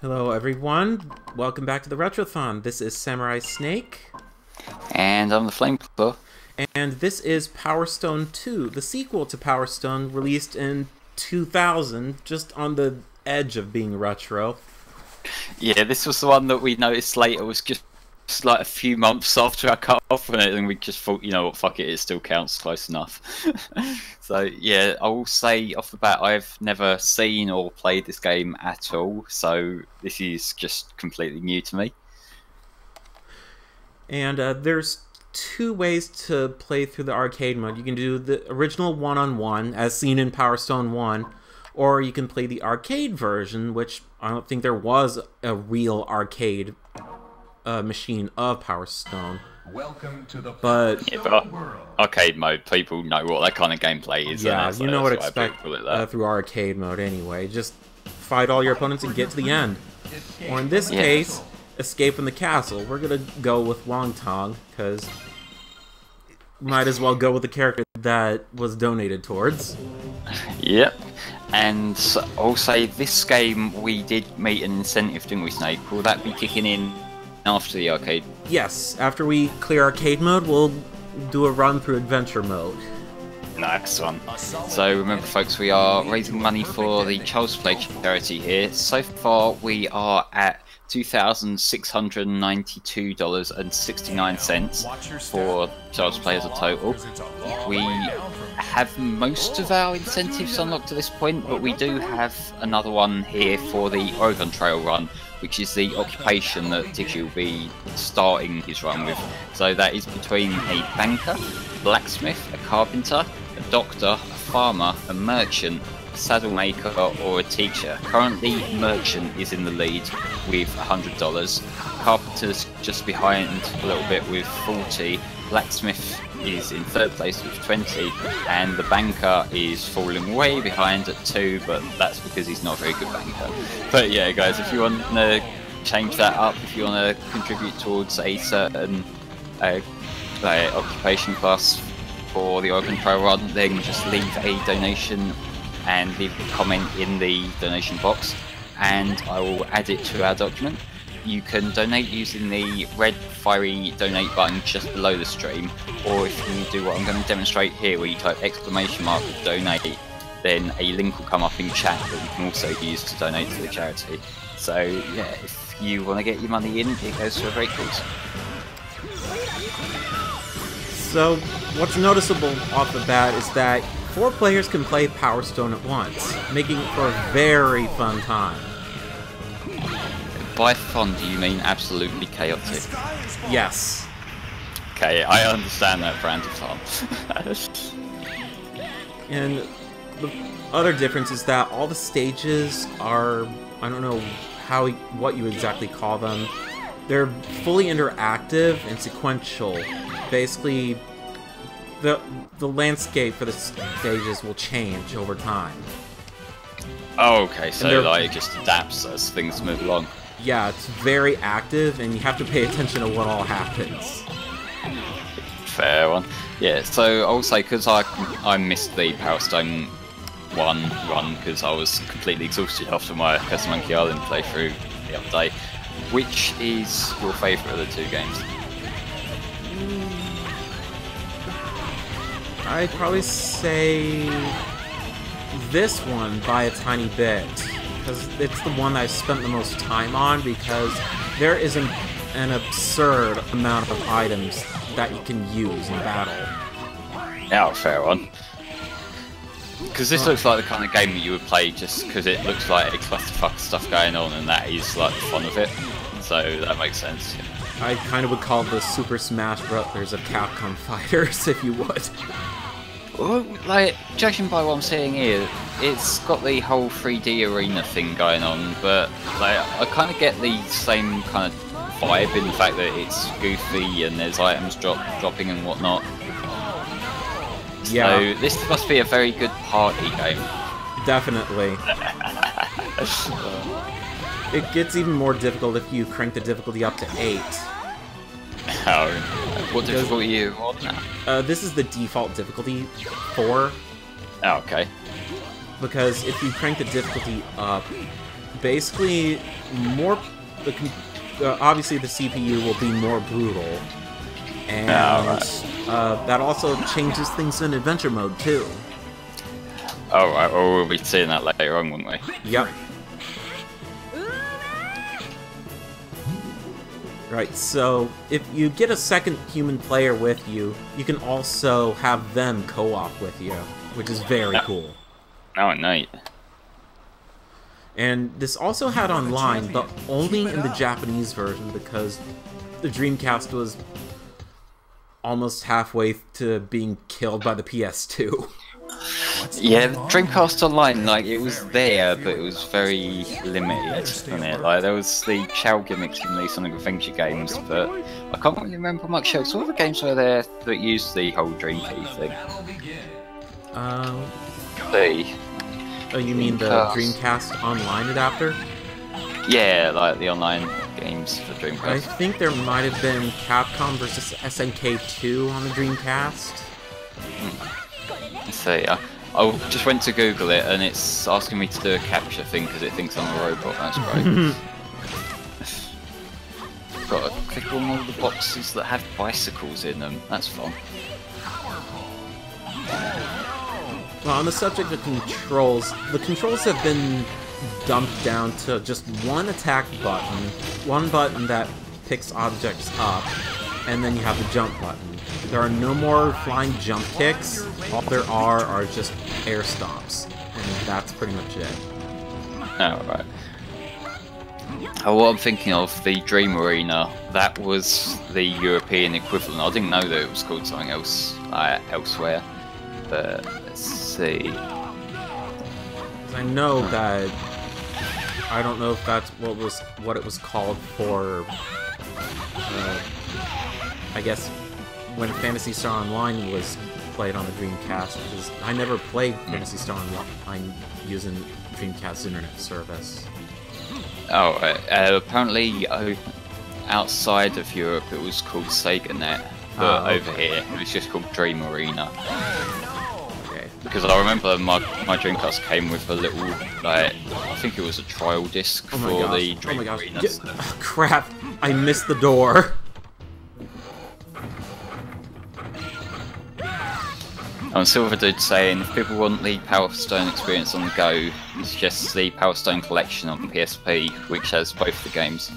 Hello everyone, welcome back to the Retrothon. This is Samurai Snake. And I'm the Flameclaw. And this is Power Stone 2, the sequel to Power Stone, released in 2000, just on the edge of being retro. Yeah, this was the one that we noticed later was just like a few months after I cut off on it, and we just thought, you know what, fuck it, it still counts close enough. So yeah, I will say off the bat, I've never seen or played this game at all, so this is just completely new to me. And there's two ways to play through the arcade mode. You can do the original one-on-one, as seen in Power Stone 1, or you can play the arcade version, which I don't think there was a real arcade machine of Power Stone. Welcome to the but arcade mode, people know what that kind of gameplay is. Yeah, you know what to expect through arcade mode anyway. Just fight all your opponents and get to the end. Or in this case, escape from the castle. We're gonna go with Wong-Tong, because might as well go with the character that was donated towards. Yep. And also, this game we did meet an incentive, didn't we, Snake? Will that be kicking in after the arcade? Yes, after we clear arcade mode, we'll do a run through adventure mode. Nice one. So remember folks, we are raising money for the Child's Play charity here. So far we are at $2,692.69 for Child's Play as a total. We have most of our incentives unlocked to this point, but we do have another one here for the Oregon Trail run, which is the occupation that Digi will be starting his run with. So that is between a banker, blacksmith, a carpenter, a doctor, a farmer, a merchant, a saddle maker, or a teacher. Currently, merchant is in the lead with $100. Carpenter's just behind a little bit with 40. Blacksmith is in third place with 20, and the banker is falling way behind at 2, but that's because he's not a very good banker. But yeah, guys, if you want to change that up, if you want to contribute towards a certain occupation class for the Oregon Trail run, then just leave a donation and leave a comment in the donation box, and I will add it to our document. You can donate using the red fiery donate button just below the stream, or if you do what I'm going to demonstrate here, where you type exclamation mark donate, then a link will come up in chat that you can also use to donate to the charity. So yeah, if you want to get your money in, it goes to a great cause. So what's noticeable off the bat is that 4 players can play Power Stone at once, making it for a very fun time. By fun, do you mean absolutely chaotic? Yes. Okay, I understand that brand of fun. And the other difference is that all the stages are, I don't know what you exactly call them. They're fully interactive and sequential. Basically, the landscape for the stages will change over time. Oh, okay, so like it just adapts as things move along. Yeah, it's very active, and you have to pay attention to what all happens. Fair one. Yeah, so I'll say, because I missed the Power Stone 1 run because I was completely exhausted after my Curse of Monkey Island playthrough the other day. Which is your favourite of the 2 games? I'd probably say this one by a tiny bit, because it's the one that I've spent the most time on, because there is an absurd amount of items that you can use in battle. Yeah, fair one. Because this looks like the kind of game that you would play just because it looks like a clusterfuck of stuff going on, and that is like the fun of it. So that makes sense. I kind of would call the Super Smash Bros. Of Capcom fighters, if you would. Well, like, judging by what I'm seeing here, it's got the whole 3D arena thing going on, but like, I kind of get the same kind of vibe in the fact that it's goofy and there's items dropping and whatnot. Yeah. So this must be a very good party game. Definitely. It gets even more difficult if you crank the difficulty up to 8. What difficulty are you on now? This is the default difficulty, 4. Oh, okay. Because if you crank the difficulty up, basically obviously the CPU will be more brutal, and that also changes things in adventure mode too. Oh, right. Well, we'll be seeing that later on, won't we? Yep. Right, so if you get a second human player with you, you can also have them co-op with you, which is very cool. Oh, neat. And this also had online, but only in the Japanese version, because the Dreamcast was almost halfway to being killed by the PS2. Yeah, the Dreamcast Online, like, it was there, but it was very limited, wasn't it? Like, there was the shell gimmicks in the Sonic Adventure games, but I can't really remember much else. What other games were there that used the whole Dream Key thing? Oh, you mean the Dreamcast Online adapter? Yeah, like the online games for Dreamcast. I think there might have been Capcom versus SNK2 on the Dreamcast. Let's see. I just went to Google it, and it's asking me to do a capture thing because it thinks I'm a robot. That's great. Got to click on all the boxes that have bicycles in them. That's fun. Well, on the subject of controls, the controls have been dumped down to just one attack button, one button that picks objects up, and then you have the jump button. There are no more flying jump kicks. All there are just air stomps, and that's pretty much it. Oh, right. Oh, what I'm thinking of, the Dream Arena, that was the European equivalent. I didn't know that it was called something else elsewhere. But let's see. I know that I don't know if that's what it was called for. I guess when Phantasy Star Online was played on the Dreamcast, because I never played Phantasy Star Online using Dreamcast internet service. Oh, apparently outside of Europe it was called SegaNet, but over here it was just called Dream Arena. Because I remember my Dreamcast came with a little, like, I think it was a trial disc for the Dream Arena. Oh, crap! I missed the door. And Silver Dude saying, if people want the Power Stone experience on the go, it's just the Power Stone collection on PSP, which has both the games.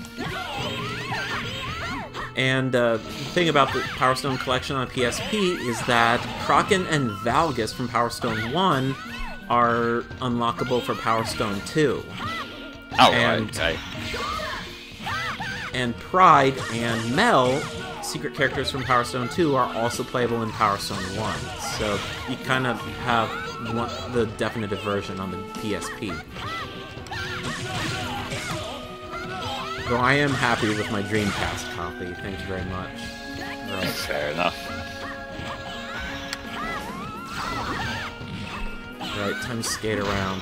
And the thing about the Power Stone collection on PSP is that Kraken and Valgus from Power Stone 1 are unlockable for Power Stone 2. Oh, right, okay. And Pride and Mel, secret characters from Power Stone 2, are also playable in Power Stone 1. So you kind of have the definitive version on the PSP. Though I am happy with my Dreamcast copy, thank you very much. Right. Fair enough. Right, time to skate around.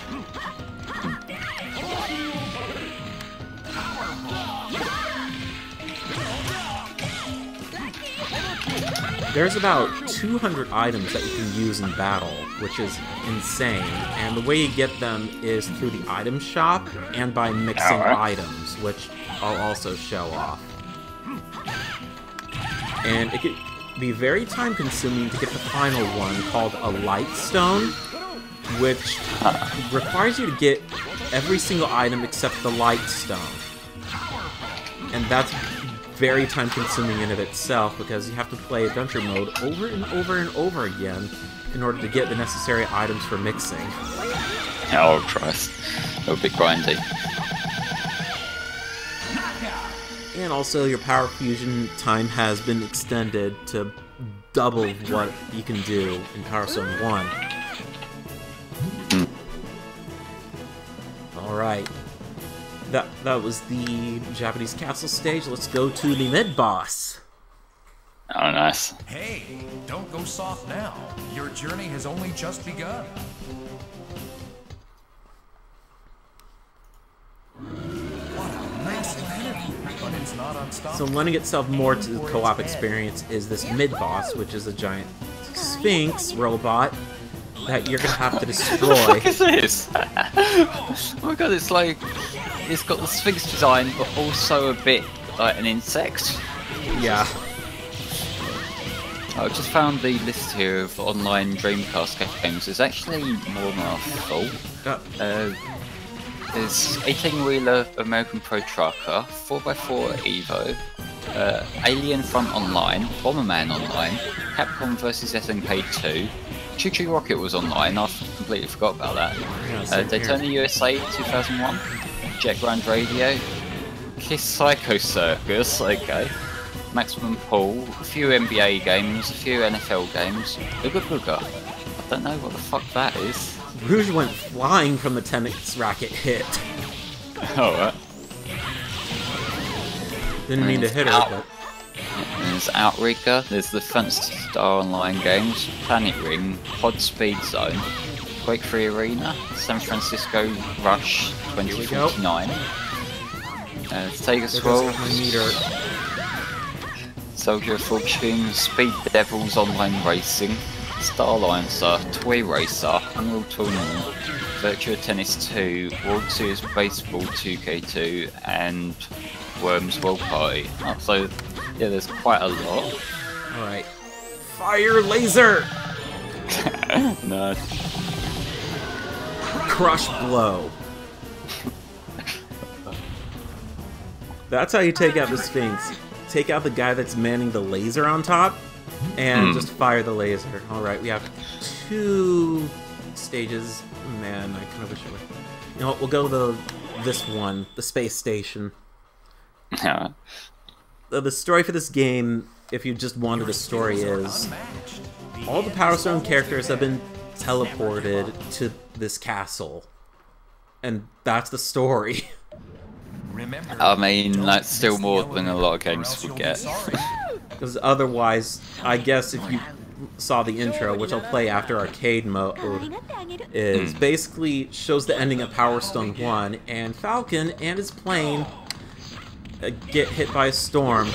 There's about 200 items that you can use in battle, which is insane, and the way you get them is through the item shop and by mixing items, which I'll also show off. And it could be very time-consuming to get the final one, called a Light Stone, which requires you to get every single item except the Light Stone. And that's very time-consuming in of itself, because you have to play adventure mode over and over and over again in order to get the necessary items for mixing. Oh, Christ. A bit grindy. And also, your power fusion time has been extended to double what you can do in Power Stone 1. Alright. That was the Japanese castle stage. Let's go to the mid-boss. Oh, nice. Hey, don't go soft now. Your journey has only just begun. What a massive enemy, but it's not So unstoppable. lending itself more to the co-op experience is this mid-boss, which is a giant Sphinx robot that you're gonna have to destroy. What is this? Oh my god, it's like it's got the Sphinx design, but also a bit like an insect. Yeah. I've just found the list here of online Dreamcast games. There's actually more than I thought. There's 18-wheeler American Pro Trucker, 4x4 Evo, Alien Front Online, Bomberman Online, Capcom vs SNK 2, Choo Choo Rocket was online, I completely forgot about that. Yeah, Daytona USA 2001, Jet Grand Radio, Kiss Psycho Circus, okay, Maximum Pool, a few NBA games, a few NFL games, Booga Booga. I don't know what the fuck that is. Rouge went flying from the tennis racket hit. Alright. Didn't mean to hit her, but... There's Outrigger, there's the Fantasy Star Online games, Planet Ring, Pod Speed Zone, Quake 3 Arena, San Francisco Rush 2049, Sega Swirl, my meter. Soldier of Fortune, Speed Devils Online Racing, Starlancer, Toy Racer, Unreal Tournament, Virtua Tennis 2, World Series Baseball 2K2, and Worms World Party. Oh, so, yeah, there's quite a lot. Alright. Fire laser! No. Crush blow. That's how you take out the Sphinx. Take out the guy that's manning the laser on top, and just fire the laser. Alright, we have 2 stages. Man, I kind of wish I would... You know what, we'll go to this one, the space station. Yeah. The story for this game, if you just wanted a story, is all the Power Stone characters have been teleported to this castle. And that's the story. I mean, that's still more than a lot of games would get. Because otherwise, I guess if you saw the intro, which I'll play after arcade mode, is basically shows the ending of Power Stone 1, and Falcon and his plane get hit by a storm,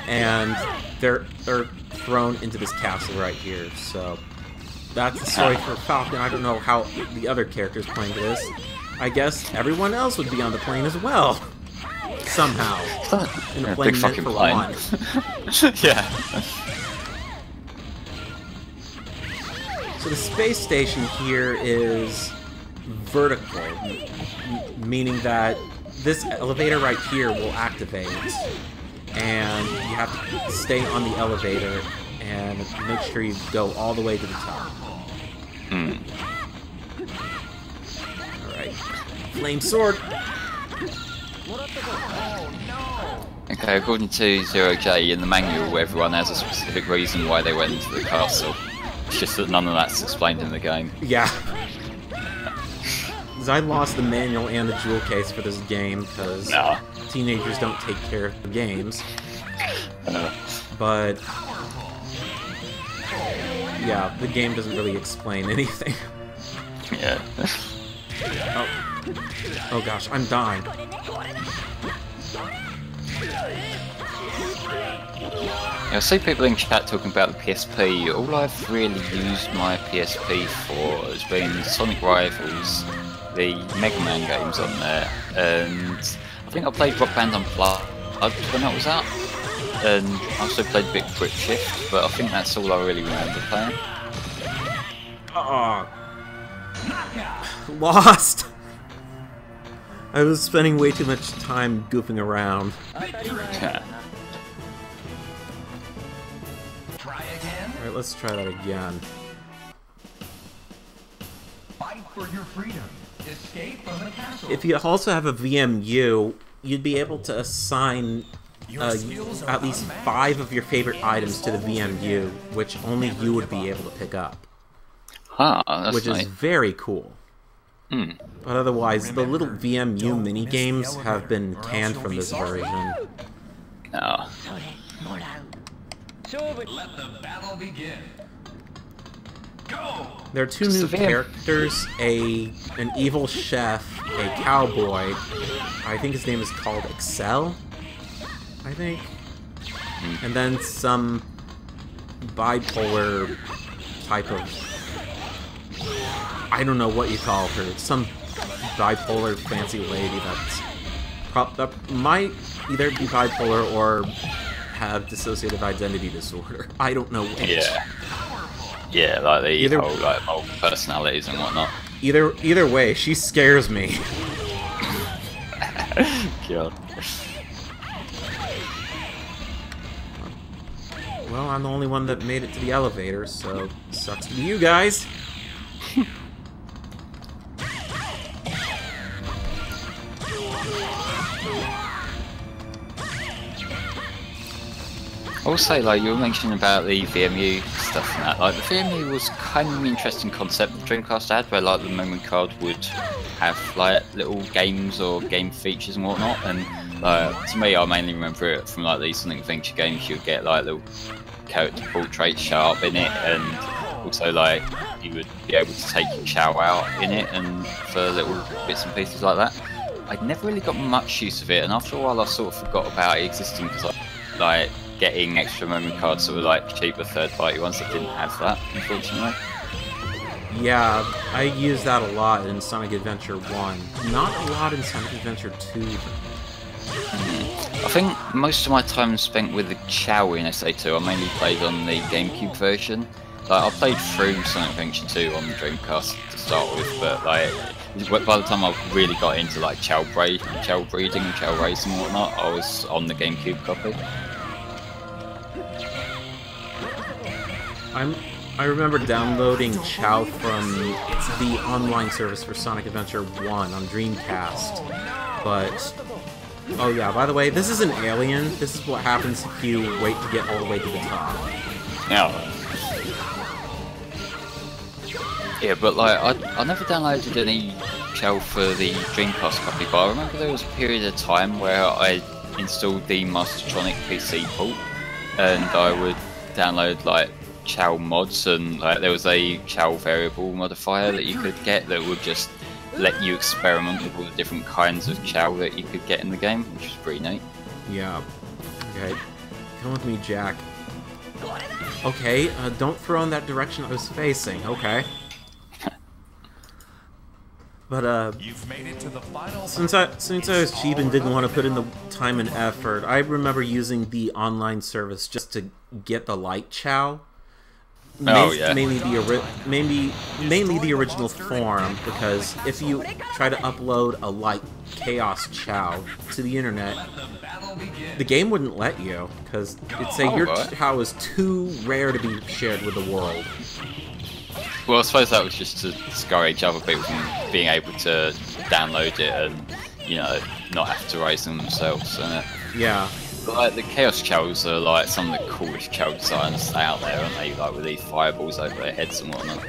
and they're thrown into this castle right here. So that's the story for Falcon. I don't know how the other characters playing this. I guess everyone else would be on the plane as well. Somehow. In a plane big fucking for plane. one. Yeah. So the space station here is vertical, meaning that this elevator right here will activate, and you have to stay on the elevator and make sure you go all the way to the top. Alright. Flame sword! Okay, according to 0J, in the manual, everyone has a specific reason why they went into the castle. It's just that none of that's explained in the game. Yeah. Because I lost the manual and the jewel case for this game, because teenagers don't take care of the games. But... yeah, the game doesn't really explain anything. Yeah. Oh gosh, I'm dying. I see people in chat talking about the PSP. All I've really used my PSP for has been Sonic Rivals, the Mega Man games on there, and I think I played Rock Band Unplugged when that was out, and I also played a bit Grip Shift, but I think that's all I really remember playing. Oh. Lost! I was spending way too much time goofing around. Yeah. Alright, let's try that again. Fight for your freedom. Escape from the castle. If you also have a VMU, you'd be able to assign at least 5 of your favorite items to the VMU, which only you would be able to pick up. That's which nice. is very cool. But otherwise, the little VMU mini-games have been canned from this version. No. Let the battle begin. Go! There are 2 new characters, an evil chef, a cowboy. I think his name is called Excel. I think. And then some bipolar type of... I don't know what you call her. Some bipolar fancy lady that might either be bipolar or have dissociative identity disorder. I don't know which. Yeah, like the whole like multiple personalities and whatnot. Either way, she scares me. God. Well, I'm the only one that made it to the elevator, so sucks to you guys. Also, like you were mentioning about the VMU stuff and that, like the VMU was kind of an interesting concept the Dreamcast had, where like the memory card would have like little games or game features and whatnot. And to me, I mainly remember it from like these Sonic Adventure games. You'd get like little character portraits show up in it, and also like you would be able to take your Chow out in it, and for little bits and pieces like that. I'd never really got much use of it, and after a while, I sort of forgot about it existing because like getting extra memory cards that were like cheaper third-party ones that didn't have that, unfortunately. Yeah, I used that a lot in Sonic Adventure 1. Not a lot in Sonic Adventure 2. I think most of my time spent with the Chow in SA2. I mainly played on the GameCube version. Like I played through Sonic Adventure 2 on the Dreamcast to start with, but like by the time I really got into like Chow breeding, Chow racing and whatnot, I was on the GameCube copy. I remember downloading Chow from the online service for Sonic Adventure 1 on Dreamcast, but... Oh yeah, by the way, this is an alien. This is what happens if you wait to get all the way to the top. Yeah, but like, I never downloaded any Chow for the Dreamcast copy, but I remember there was a period of time where I installed the Mastertronic PC port, and I would download like Chow mods, and like there was a Chow variable modifier that you could get that would just let you experiment with all the different kinds of Chow that you could get in the game, which was pretty neat. Yeah. Okay. Come with me, Jack. Okay, don't throw in that direction I was facing, okay? But, You've made it to the final... Since I was cheap and didn't want to put in the time and effort, I remember using the online service just to get the light Chow. Mainly the original form, because if you try to upload a light Chaos Chow to the internet, the game wouldn't let you, because it'd say your Chow is too rare to be shared with the world. Well, I suppose that was just to discourage other people from being able to download it and, you know, not have to raise them themselves. Yeah. But like the Chaos Chows are like some of the coolest Chow designs out there, aren't they? Like with these fireballs over their heads and whatnot.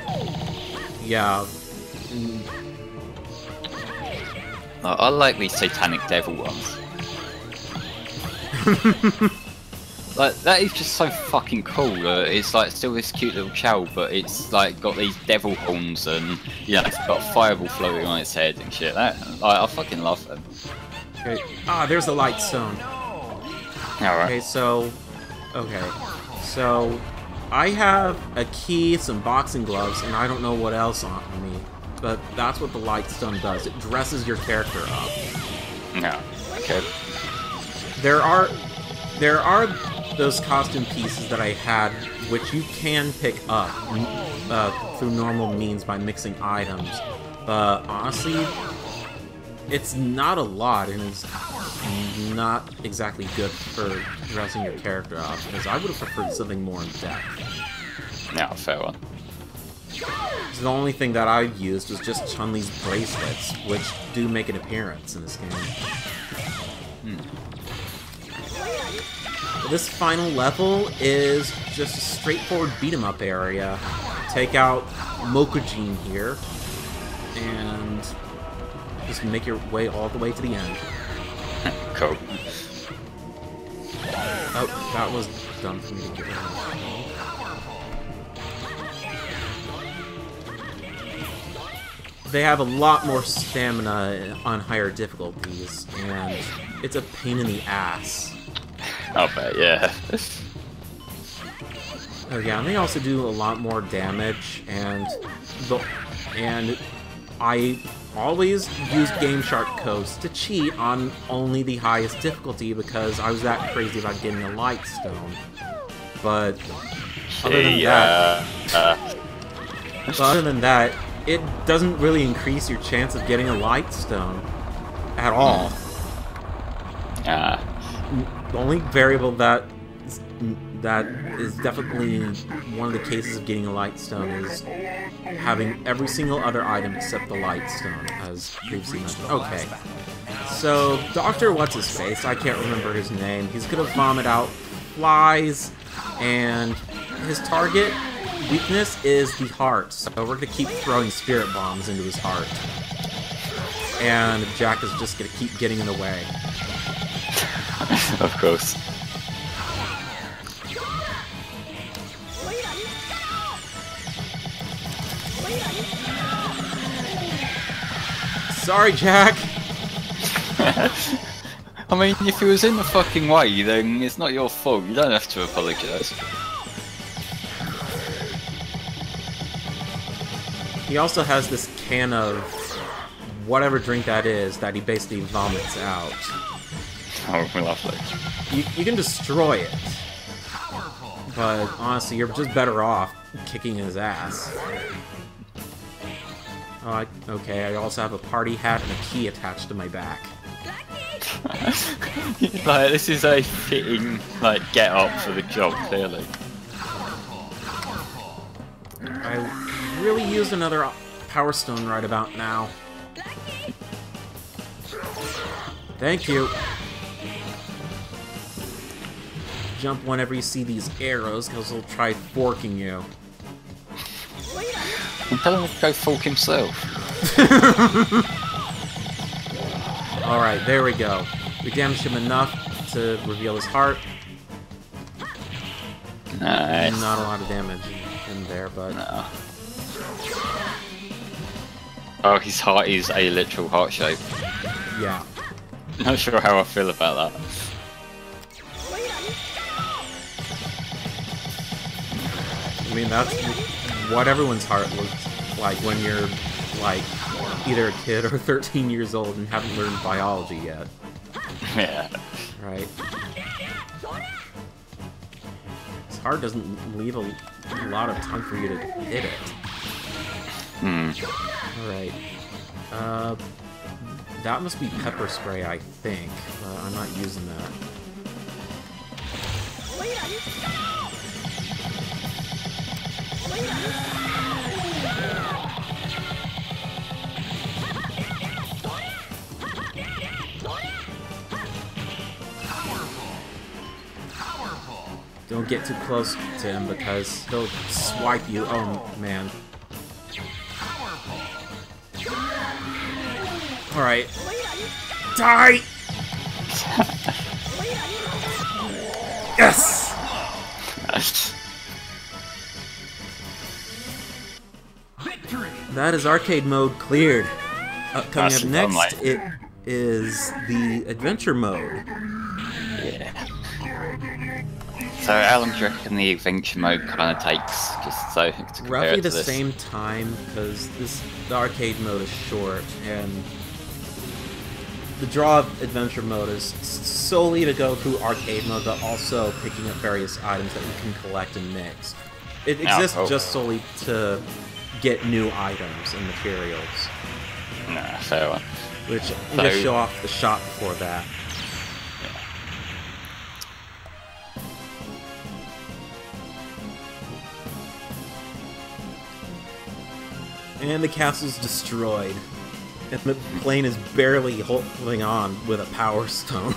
Yeah. I like these Satanic Devil ones. Like that is just so fucking cool. It's like still this cute little Chow, but it's like got these devil horns and you know it's got a fireball floating on its head and shit. That I fucking love them. Okay. Ah, there's the light stone. Alright. Okay, so I have a key, some boxing gloves, and I don't know what else on me. But that's what the light stone does. It dresses your character up. No. Okay. There are those costume pieces that I had, which you can pick up through normal means by mixing items. But honestly, it's not a lot, and it's not exactly good for dressing your character up, because I would have preferred something more in depth. Yeah, fair one. So the only thing that I've used was just Chun-Li's bracelets, which do make an appearance in this game. This final level is just a straightforward beat-em-up area. Take out Mokujin here, and just make your way all the way to the end. Cool. Oh, that was dumb for me to get rid of. They have a lot more stamina on higher difficulties, and it's a pain in the ass. I'll bet, yeah. Oh yeah, and they also do a lot more damage, and I always use Game Shark codes to cheat on only the highest difficulty because I was that crazy about getting a light stone. But other than that, it doesn't really increase your chance of getting a light stone at all. The only variable that is definitely one of the cases of getting a light stone is having every single other item except the light stone, as previously mentioned. Okay, so Dr. What's-His-Face, I can't remember his name, he's gonna vomit out flies, and his target weakness is the heart, so we're gonna keep throwing spirit bombs into his heart. And Jack is just gonna keep getting in the way. Of course. Sorry, Jack! I mean, if he was in the fucking way, then it's not your fault. You don't have to apologise. He also has this can of whatever drink that is that he basically vomits out. Oh, lovely. You can destroy it, but honestly, you're just better off kicking his ass. Oh, okay, I also have a party hat and a key attached to my back. Like, this is a fitting, like, get up for the job, clearly. I really used another Power Stone right about now. Thank you. Jump whenever you see these arrows, because they'll try forking you. And tell him to go fork himself. Alright, there we go. We damaged him enough to reveal his heart. Nice. Not a lot of damage in there, but... No. Oh, his heart is a literal heart shape. Yeah. Not sure how I feel about that. I mean, that's what everyone's heart looks like when you're, like, either a kid or 13 years old and haven't learned biology yet. Yeah. Right? His heart doesn't leave a lot of time for you to hit it. Alright. That must be pepper spray, I think. I'm not using that. Don't get too close to him because he'll swipe you. Oh, man. Alright. Die! Yes! That is arcade mode cleared. Coming up next, it is the adventure mode. Yeah. So how long do you reckon the adventure mode kind of takes, just so to compare Roughly it to the this? same time, because the arcade mode is short, and the draw of adventure mode is solely to go through arcade mode, but also picking up various items that you can collect and mix. It exists just solely to get new items and materials. Nah, fair one. Which, I'm going to show off the shop before that. And the castle's destroyed. And the plane is barely holding on with a power stone.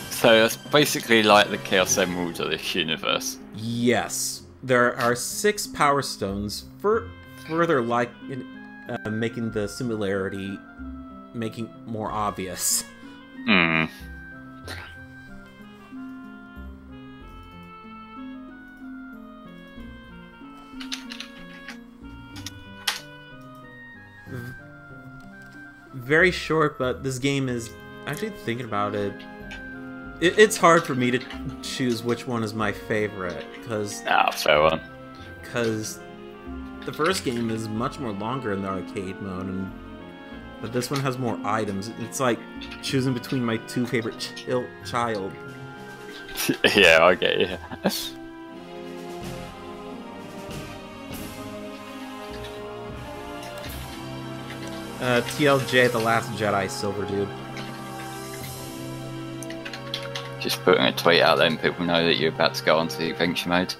So that's basically like the Chaos Emeralds of this universe. Yes. There are 6 power stones, further making the similarity more obvious. Hmm. Very short, but this game is, actually thinking about it, It's hard for me to choose which one is my favorite, because fair one. Because the first game is much more longer in the arcade mode, but this one has more items. It's like choosing between my two favorite child. Yeah, I get you. TLJ, The Last Jedi, Silver Dude. Just putting a tweet out, letting people know that you're about to go onto the adventure mode.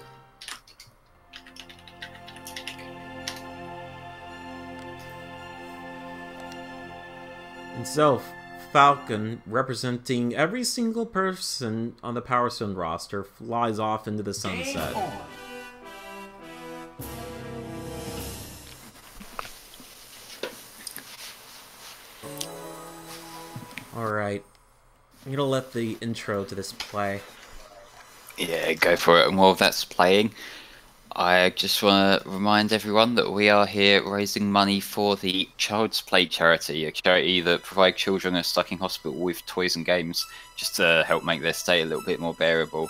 And so, Falcon, representing every single person on the Power Stone roster, flies off into the sunset. Alright, I'm gonna let the intro to this play. Yeah, go for it. And while that's playing, I just want to remind everyone that we are here raising money for the Child's Play charity, a charity that provides children who are stuck in hospital with toys and games, just to help make their stay a little bit more bearable.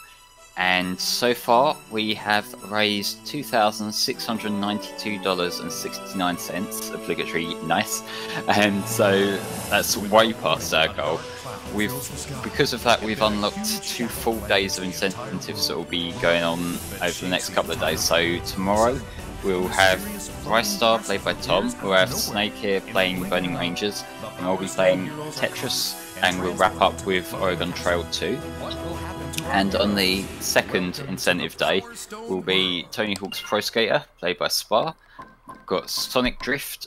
And so far, we have raised $2,692.69, obligatory nice, and so that's way past our goal. Because of that, we've unlocked 2 full days of incentives that will be going on over the next couple of days. So tomorrow we'll have Rice Star played by Tom, we'll have Snake here playing Burning Rangers, and I'll be playing Tetris, and we'll wrap up with Oregon Trail 2. And on the second incentive day will be Tony Hawk's Pro Skater played by Spa. We've got Sonic Drift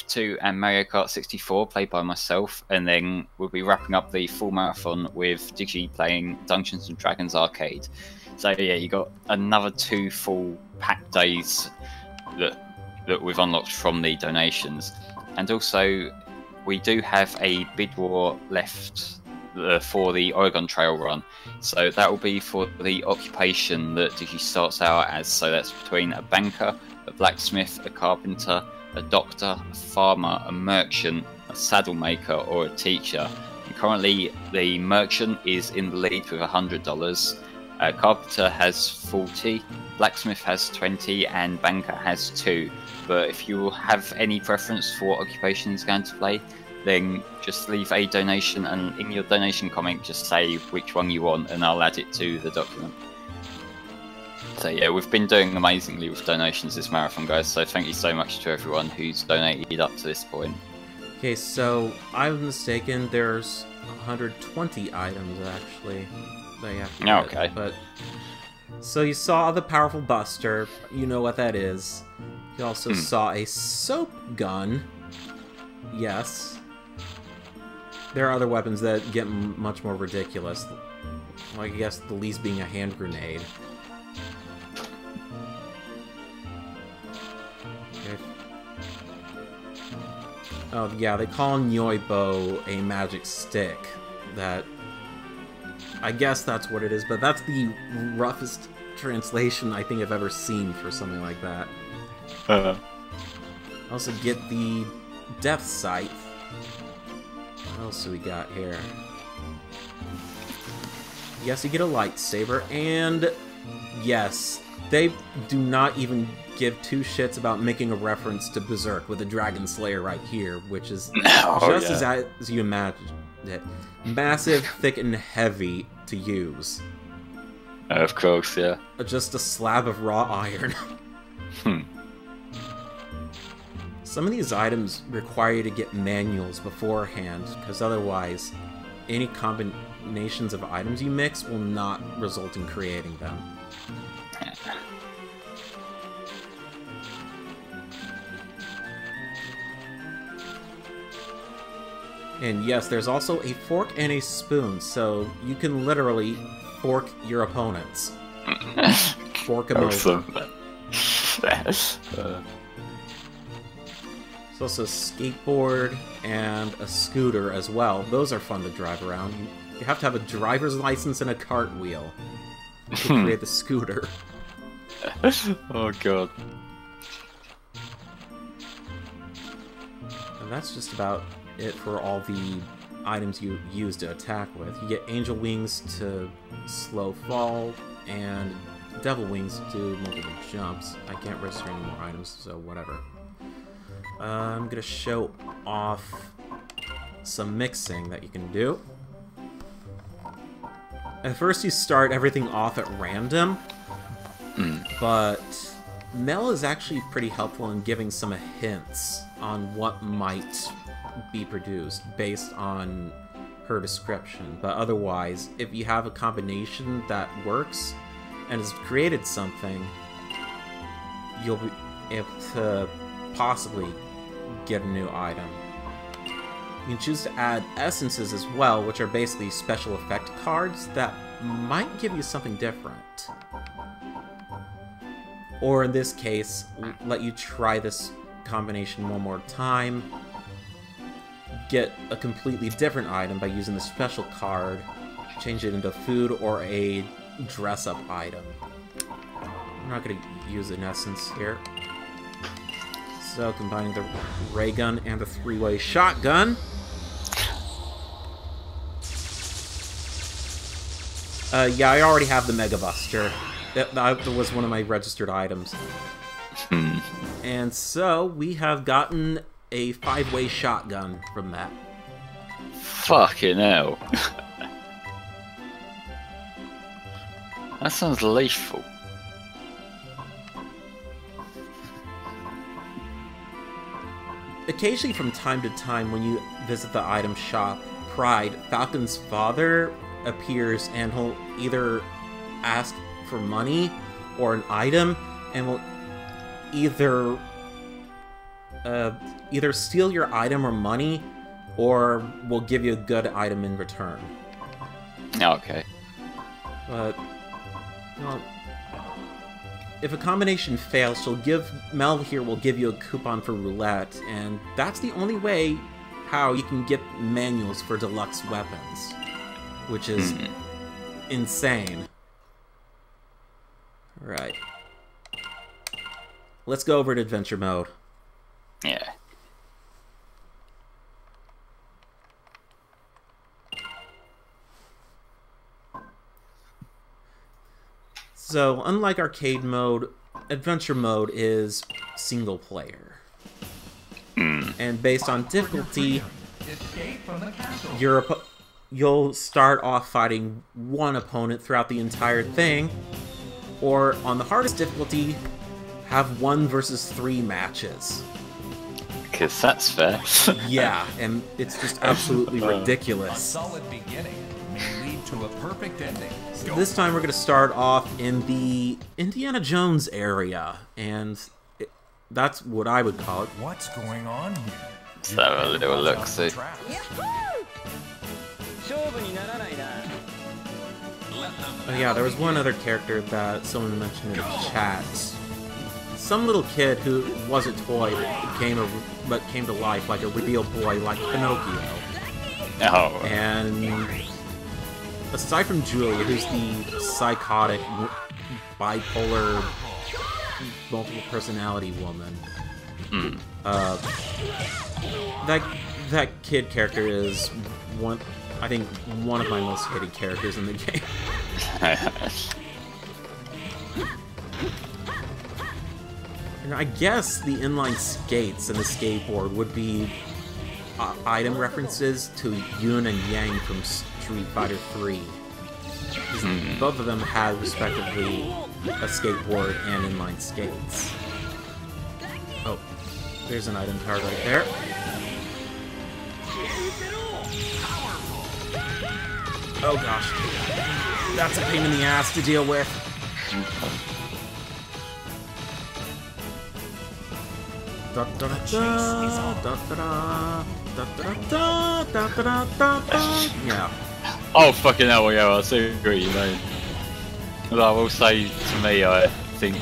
2 and Mario Kart 64 played by myself, and then we'll be wrapping up the full marathon with Digi playing Dungeons and Dragons Arcade. So yeah, you got another 2 full packed days that we've unlocked from the donations. And also we do have a bid war left for the Oregon Trail run, so that will be for the occupation that Digi starts out as. So that's between a banker, a blacksmith, a carpenter, a doctor, a farmer, a merchant, a saddle maker, or a teacher. And currently the merchant is in the lead with $100, carpenter has 40, blacksmith has 20, and banker has 2. But if you have any preference for what occupation is going to play, then just leave a donation, and in your donation comment just say which one you want, and I'll add it to the document. So yeah, we've been doing amazingly with donations this marathon, guys, so thank you so much to everyone who's donated up to this point. Okay, so I'm mistaken, there's 120 items actually that you have to get, okay. But so you saw the powerful buster, you know what that is. You also saw a soap gun. Yes. There are other weapons that get much more ridiculous. Like, I guess the least being a hand grenade. Okay. Oh, yeah, they call Nyoibo a magic stick. That... I guess that's what it is, but that's the roughest translation I think I've ever seen for something like that. Also get the Death Scythe. What else do we got here? Yes, you get a lightsaber, and yes, they do not even give 2 shits about making a reference to Berserk with a Dragon Slayer right here, which is as you imagine it. Massive, thick, and heavy to use. Of course, yeah. Just a slab of raw iron. Some of these items require you to get manuals beforehand, because otherwise, any combinations of items you mix will not result in creating them. And yes, there's also a fork and a spoon, so you can literally fork your opponents. Fork them over. There's also a skateboard and a scooter as well. Those are fun to drive around. You have to have a driver's license and a cartwheel to create the scooter. Oh god. And that's just about it for all the items you use to attack with. You get Angel Wings to slow fall, and Devil Wings to do multiple jumps. I can't register any more items, so whatever. I'm gonna show off some mixing that you can do. At first you start everything off at random, but Mel is actually pretty helpful in giving some hints on what might be produced based on her description. But otherwise, if you have a combination that works and has created something, you'll be able to possibly get a new item. You can choose to add essences as well, which are basically special effect cards that might give you something different. Or in this case, let you try this combination one more time, get a completely different item by using the special card, change it into food or a dress-up item. I'm not going to use an essence here. So, combining the ray gun and the three-way shotgun. Yeah, I already have the Mega Buster. That was one of my registered items. And so, we have gotten a 5-way shotgun from that. Fucking hell. That sounds lethal. Occasionally, from time to time, when you visit the item shop, Pride, Falcon's father appears and he'll either ask for money or an item, and will either steal your item or money, or will give you a good item in return. Okay. But, well, if a combination fails, Mel here will give you a coupon for roulette, and that's the only way how you can get manuals for deluxe weapons, which is insane. Right. Let's go over to adventure mode. Yeah. So, unlike arcade mode, adventure mode is single player. And based on difficulty, you'll start off fighting one opponent throughout the entire thing, or on the hardest difficulty, have 1 versus 3 matches. Because that's fair. Yeah, and it's just absolutely ridiculous. A solid beginning may lead to a perfect ending. So this time we're going to start off in the Indiana Jones area, and that's what I would call it. What's going on here? Let's have a little look, see. Oh yeah, there was one other character that someone mentioned in the chat. Some little kid who was a toy but came to life like a real boy, like Pinocchio. Oh. And aside from Julia, who's the psychotic, bipolar, multiple personality woman, that kid character is I think one of my most hated characters in the game. And I guess the inline skates and the skateboard would be item references to Yun and Yang from Street Fighter 3. Both of them had, respectively, a skateboard and inline skates. Oh, there's an item card right there. Oh gosh. That's a pain in the ass to deal with. Yeah. Oh, fucking hell, yeah, I see what you mean. Well, I will say, to me, I think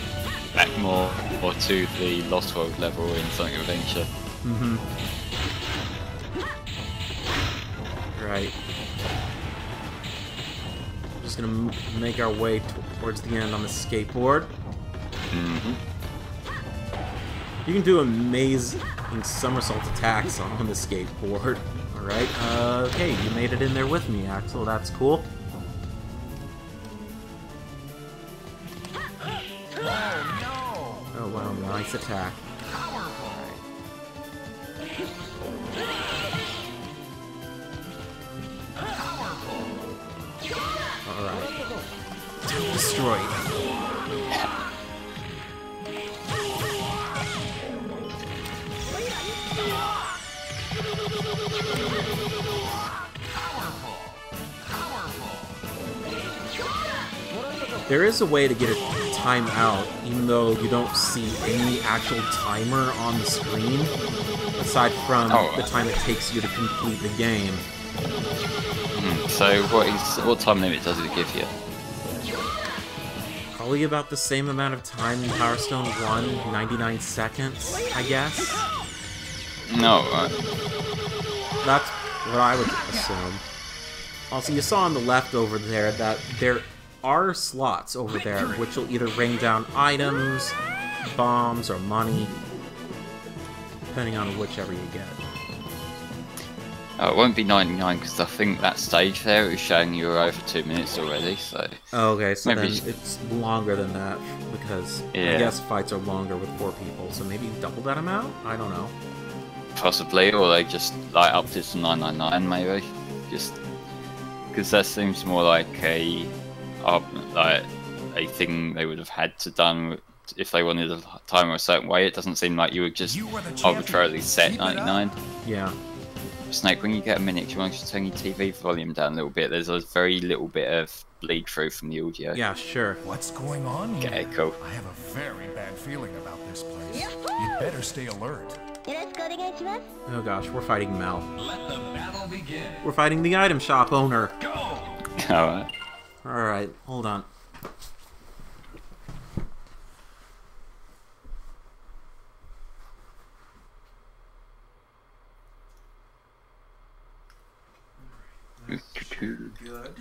back more to the Lost World level in Sonic Adventure. Right. We're just gonna make our way towards the end on the skateboard. You can do amazing somersault attacks on the skateboard, or Alright, okay, you made it in there with me, Axel. That's cool. Oh wow, nice attack. Alright. Destroyed. There is a way to get a timeout, even though you don't see any actual timer on the screen, aside from the time it takes you to complete the game. So what time limit does it give you? Probably about the same amount of time in Power Stone 1, 99 seconds, I guess? No, right. That's what I would assume. Also, you saw on the left over there that there are slots over there which will either rain down items, bombs, or money, depending on whichever you get. Oh, it won't be 99 because I think that stage there is showing you were over 2 minutes already, so... Oh, okay, so maybe then it's longer than that, because I guess fights are longer with 4 people, so maybe double that amount? I don't know. Possibly, or they just like upped it to 999 maybe. Just because that seems more like a thing they would have had to done if they wanted a timer a certain way. It doesn't seem like you would just arbitrarily set 99. Yeah. Snake, when you get a minute, do you want to turn your TV volume down a little bit? There's a very little bit of bleed through from the audio. Yeah, sure. What's going on here? Okay, cool. I have a very bad feeling about this place. You'd better stay alert. Oh gosh, we're fighting Mel. Let the battle begin. We're fighting the item shop owner. Go! Alright. Alright, hold on. Good.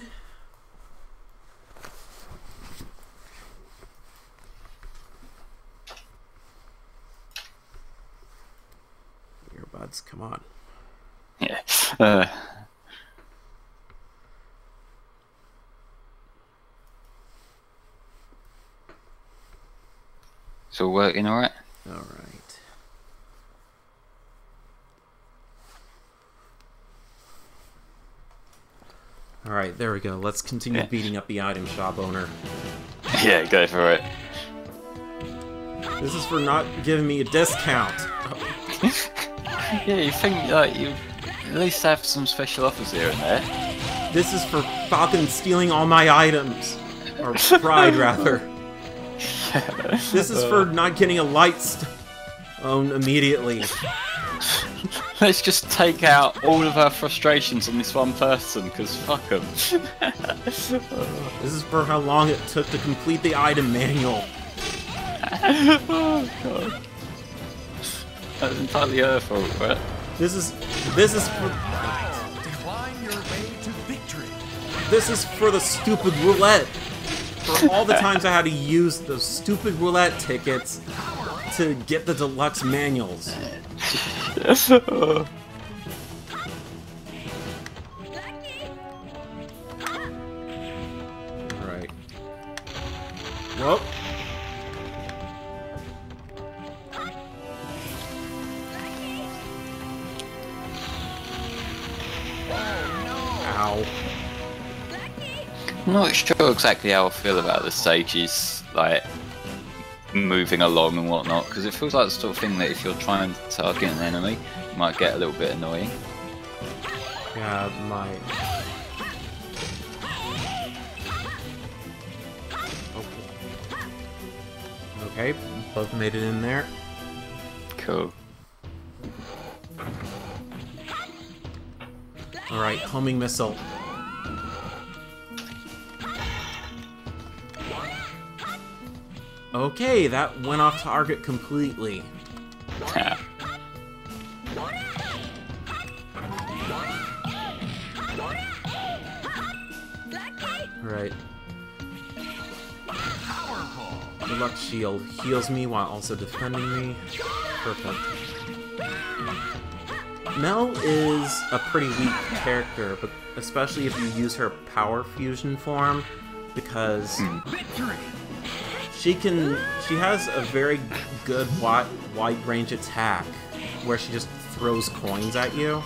Earbuds, come on. Yeah. It's all working alright? Alright. Alright, there we go. Let's continue beating up the item shop owner. Yeah, go for it. This is for not giving me a discount. Yeah, you think like you at least have some special offers here and there. This is for Falcon stealing all my items. Or Pride, rather. This is for not getting a light stone immediately. Let's just take out all of our frustrations on this one person, because fuck him. This is for how long it took to complete the item manual. Oh god. That's entirely her fault, right? This is for Climb your way to victory. this is for the stupid roulette. For all the times I had to use those stupid roulette tickets to get the deluxe manuals. Alright. Whoa. Ow. I'm not sure exactly how I feel about the stages, like, moving along and whatnot, because it feels like the sort of thing that if you're trying to target an enemy, it might get a little bit annoying. Yeah, it might. Okay, both made it in there. Cool. Alright, homing missile. Okay, that went off target completely. Right. The luck shield heals me while also defending me. Perfect. Mel is a pretty weak character, but especially if you use her power fusion form, because she has a very good wide range attack where she just throws coins at you.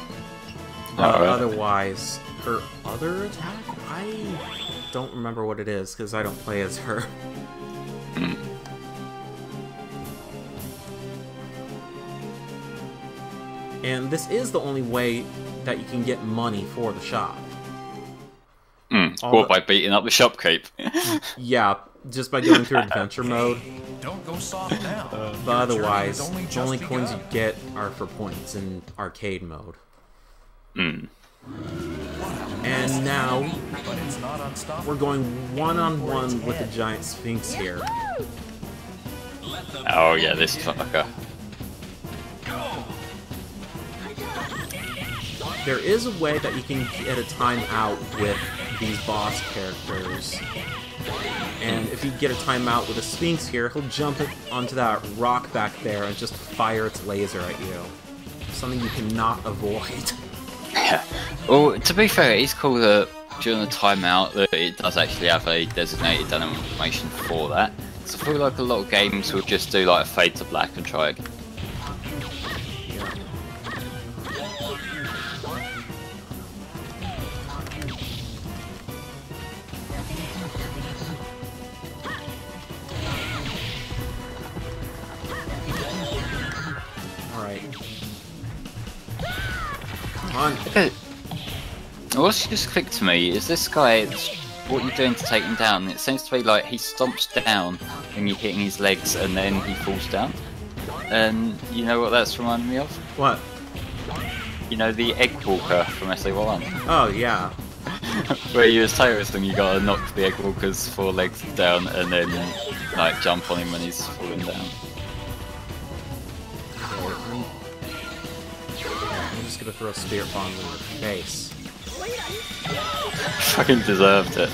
Otherwise, her other attack, I don't remember what it is because I don't play as her. And this is the only way that you can get money for the shop. Or by beating up the shopkeep. Yeah, just by going through adventure mode. Don't go soft now. But otherwise, the only coins you get are for points in arcade mode. And now, we're going one-on-one with the giant Sphinx here. Oh yeah, this fucker. There is a way that you can get a timeout with these boss characters. And if you get a timeout with a Sphinx here, he'll jump onto that rock back there and just fire its laser at you. Something you cannot avoid. Yeah. Well, to be fair, it's cool that during the timeout that it does actually have a designated animation for that. So I feel like a lot of games will just do like a fade to black and try again. Okay. What's just clicked to me is this guy, what you're doing to take him down, it seems to be like he stomps down when you're hitting his legs and then he falls down. And you know what that's reminding me of? What? You know the Egg Walker from SA1? Oh, yeah. Where you as terrorist and you gotta knock the Egg Walker's 4 legs down and then like jump on him when he's falling down. I'm just gonna throw spirit bombs in her face. Fucking deserved it.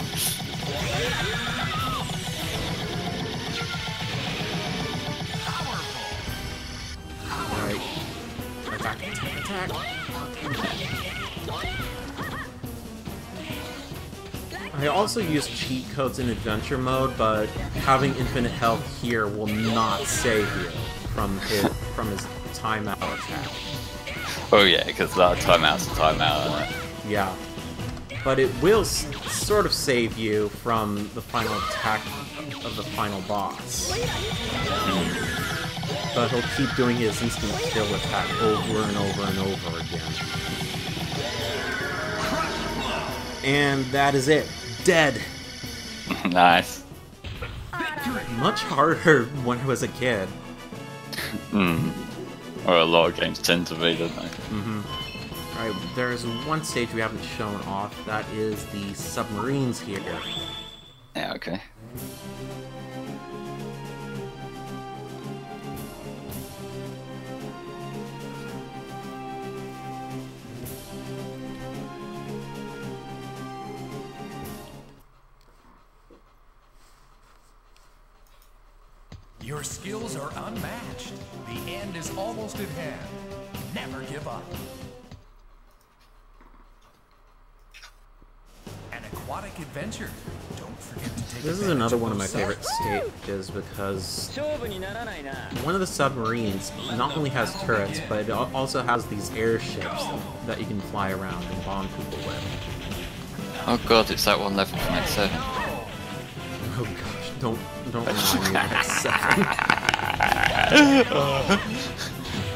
Alright. Attack, attack, attack! I also use cheat codes in adventure mode, but having infinite health here will not save you from his timeout attack. Oh yeah, because that timeout's a timeout, isn't it? Yeah. But it will sort of save you from the final attack of the final boss. But he'll keep doing his instant kill attack over and over and over again. And that is it. Dead! Nice. Much harder when I was a kid. Or a lot of games tend to be, don't they? Alright, there's one stage we haven't shown off. That is the submarines here. Yeah, okay. Your skills are unmatched. The end is almost at hand. Never give up. An aquatic adventure. Don't forget to take This is another one of my favorite stages because one of the submarines not only has turrets, but it also has these airships that you can fly around and bomb people with. Oh god, it's that one level from X7. Oh gosh, don't remind me of X7.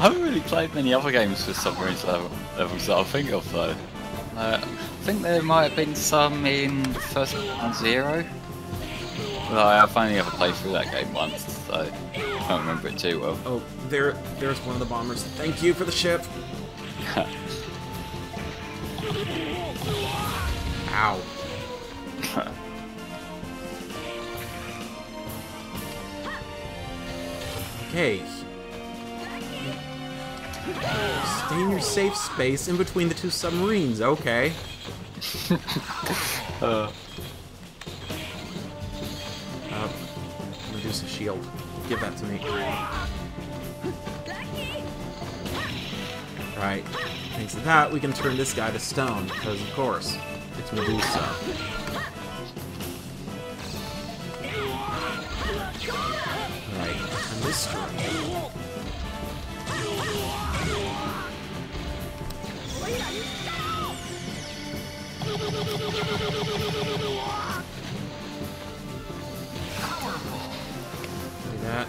I haven't really played many other games with submarines levels that I think of though. I think there might have been some in First and Zero. Well, I've only ever played through that game once, so I can't remember it too well. Oh, there's one of the bombers. Thank you for the ship. Ow. Okay. Stay in your safe space in between the two submarines, okay. Reduce a shield. Give that to me. Right. Thanks to that, we can turn this guy to stone, because of course, it's Medusa. Right, and this stone. Like that.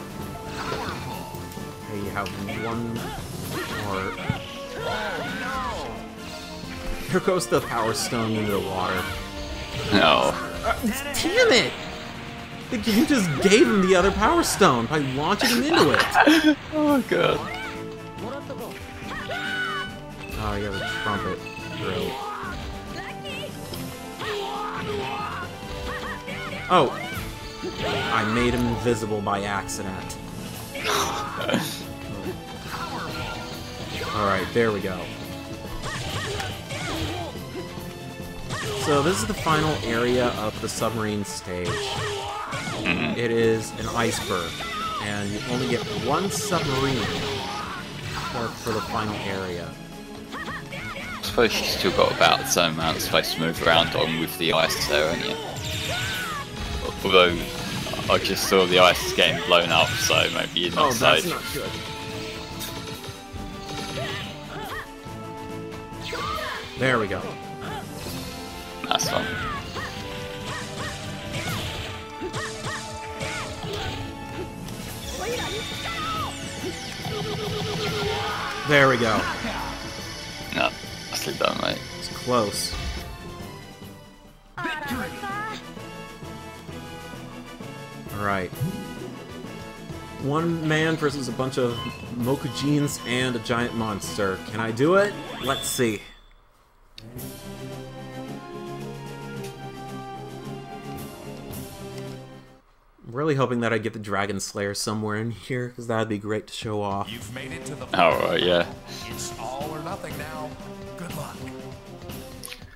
Okay, you have one more. Here goes the Power Stone into the water. No. Damn it! The game just gave him the other Power Stone by launching him into it. Oh god. Oh, you have a trumpet. Great. Oh! I made him invisible by accident. Alright, there we go. So this is the final area of the submarine stage. It is an iceberg, and you only get one submarine for the final area. I suppose you still got about the same amount of space to move around on with the ice there, haven't you? Although, I just saw the ice getting blown up, so maybe you're not safe. That's not good. There we go. That's fun. There we go. No, nicely done, mate. It's close. Alright. One man versus a bunch of Mokujins and a giant monster. Can I do it? Let's see. I'm really hoping that I get the Dragon Slayer somewhere in here, because that'd be great to show off. You've made it to the Alright, yeah. It's all or nothing now. Good luck.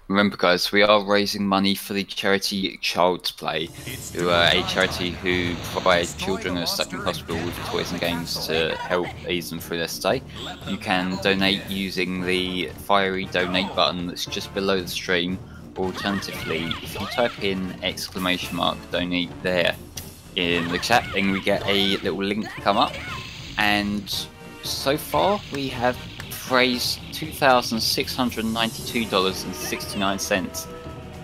Remember guys, we are raising money for the charity Child's Play, who are a charity who provide children who are stuck in hospital with toys and games to help ease them through their stay. You can donate using the fiery donate button that's just below the stream, or alternatively, if you type in !donate there in the chat, then we get a little link come up, and so far we have raised $2,692.69,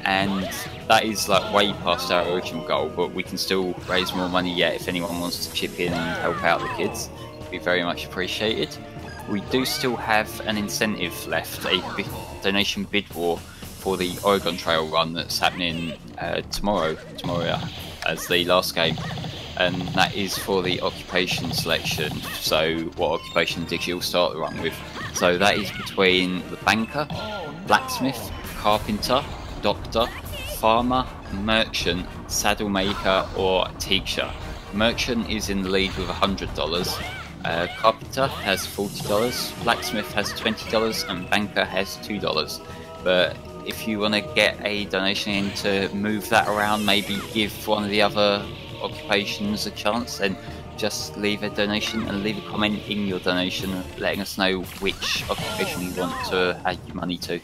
and that is like way past our original goal, but we can still raise more money yet if anyone wants to chip in and help out the kids. It'd be very much appreciated. We do still have an incentive left, a donation bid war for the Oregon Trail run that's happening tomorrow as the last game, and that is for the occupation selection, so what occupation did you start the run with. So that is between the banker, blacksmith, carpenter, doctor, farmer, merchant, saddle maker or teacher. Merchant is in the lead with $100, carpenter has $40, blacksmith has $20 and banker has $2. But if you want to get a donation in to move that around, maybe give one of the other occupations a chance, then just leave a donation and leave a comment in your donation letting us know which occupation you want to add your money to.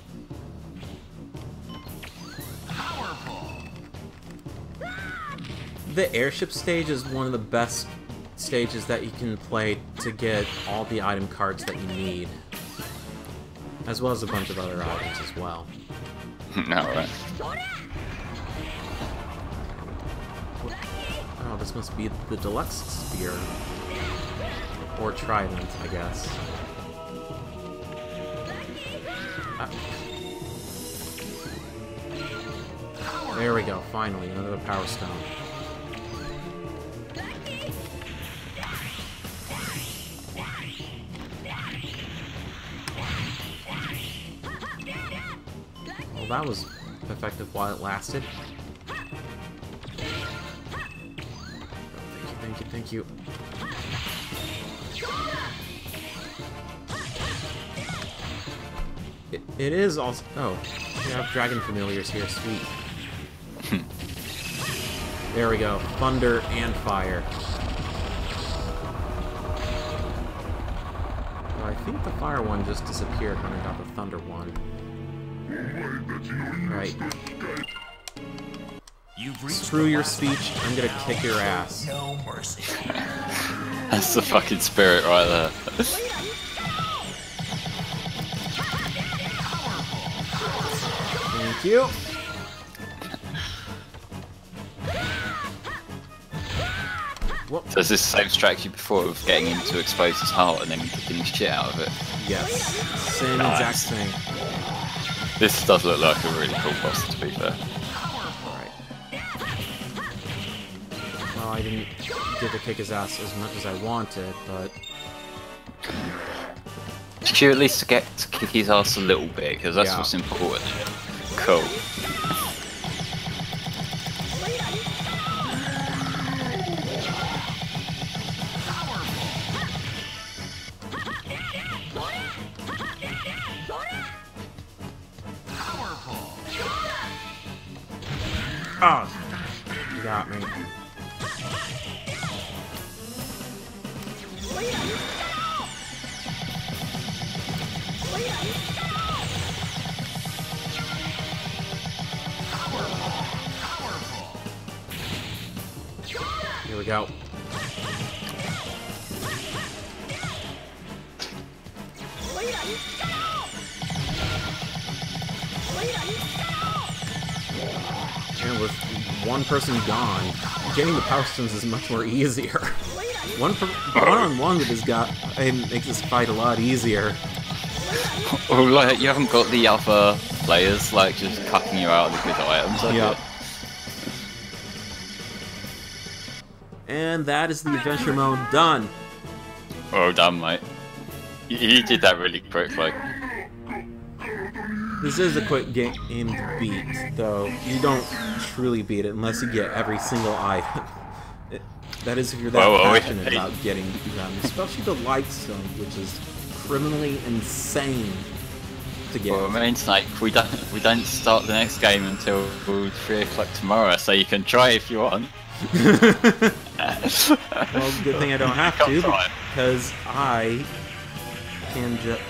The airship stage is one of the best stages that you can play to get all the item cards that you need, as well as a bunch of other items as well. Alright. Oh, this must be the deluxe spear. Or trident, I guess. There we go, finally, another power stone. Well, that was effective while it lasted. Thank you. It is also... Oh, we have dragon familiars here, sweet. There we go, thunder and fire. I think the fire one just disappeared when I got the thunder one. Right. Screw your speech, I'm gonna kick your ass. No mercy. That's the fucking spirit right there. Thank you. Does this same strategy before of getting him to expose his heart and then kicking the shit out of it? Yes. Same exact thing. This does look like a really cool boss, to be fair. Alright. Well, I didn't get to kick his ass as much as I wanted, but... Did you at least get to kick his ass a little bit? Because that's what's important. Cool. Oh, you got me. Here we go. And with one person gone, getting the power stones is much more easier. One-on-one with this guy makes this fight a lot easier. Well, like, you haven't got the other players, like, just cutting you out of the good items. Yep. And that is the adventure mode done. Well done, mate. You did that really quick, like. This is a quick game to beat, though. You don't truly beat it unless you get every single item. That is if you're that passionate about getting them, especially the Lightstone, which is criminally insane to get. Well, it means like we don't start the next game until 3 o'clock tomorrow, so you can try if you want. Well, good thing I don't have to, because I can just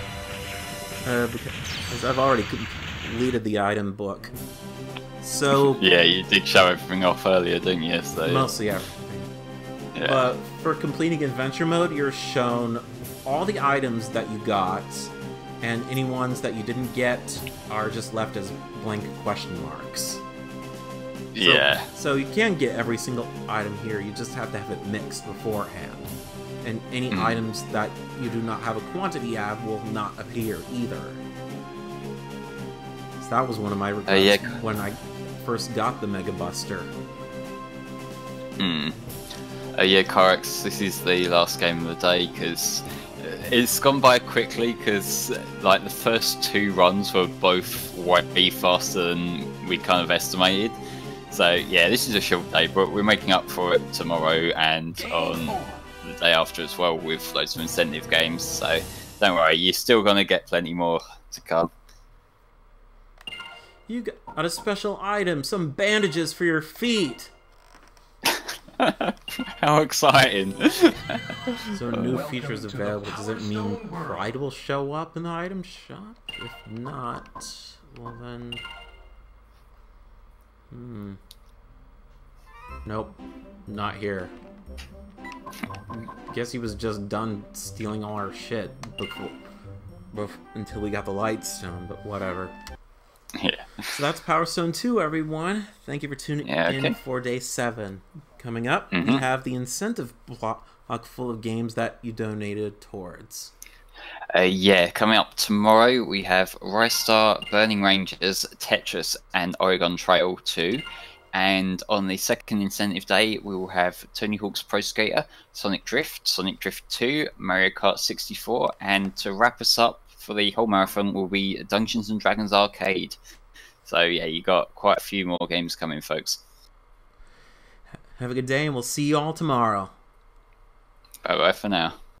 because I've already completed the item book. So yeah, you did show everything off earlier, didn't you? So mostly everything. Yeah. But for completing adventure mode, you're shown all the items that you got, and any ones that you didn't get are just left as blank question marks. Yeah. So you can get every single item here, you just have to have it mixed beforehand. And any items that you do not have a quantity of will not appear either. So that was one of my regrets when I first got the Mega Buster. Yeah, Corex, this is the last game of the day, because it's gone by quickly, because like the first 2 runs were both way faster than we kind of estimated. So yeah, this is a short day, but we're making up for it tomorrow and on the day after as well with loads of incentive games. So don't worry, you're still going to get plenty more to come. You got a special item, some bandages for your feet. How exciting! So new features available. Does it mean Pride will show up in the item shop? If not, well then... Nope, not here. Guess he was just done stealing all our shit until we got the Lightstone, but whatever. Yeah. So that's Power Stone 2, everyone. Thank you for tuning in for Day 7. Coming up, we have the incentive block full of games that you donated towards. Yeah, coming up tomorrow, we have Rise Star, Burning Rangers, Tetris, and Oregon Trail 2. And on the second incentive day, we will have Tony Hawk's Pro Skater, Sonic Drift 2, Mario Kart 64, and to wrap us up for the whole marathon will be Dungeons and Dragons Arcade. So yeah, you got quite a few more games coming, folks. Have a good day, and we'll see you all tomorrow. Bye-bye for now.